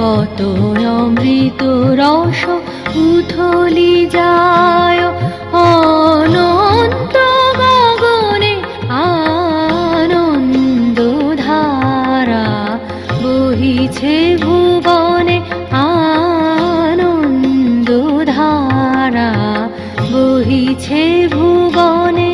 কত অমৃত রস উথলি যায় অনন্ত গগনে, আনন্দ ধারা বহিছে ভুবনে, আনন্দ ধারা বহিছে ভুবনে।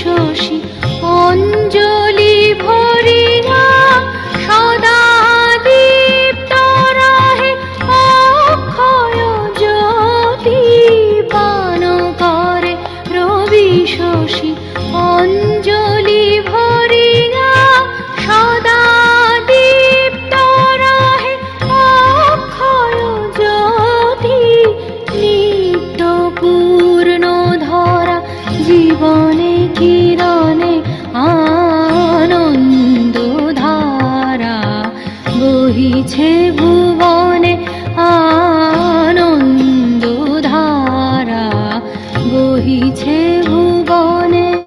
শশী অঞ্জলি ভরিয়া সদা দীপ্ত রহে অক্ষয় জ্যোতি, পান করে রবি শশী অঞ্জলি ভরিয়া সদা দীপ্ত রহে অক্ষয় জ্যোতি, নিত্য পূর্ণ ধরা জীবনে কিরণে, আনন্দ ধারা বহিছে ভুবনে, আনন্দ ধারা বহিছে ভুবনে।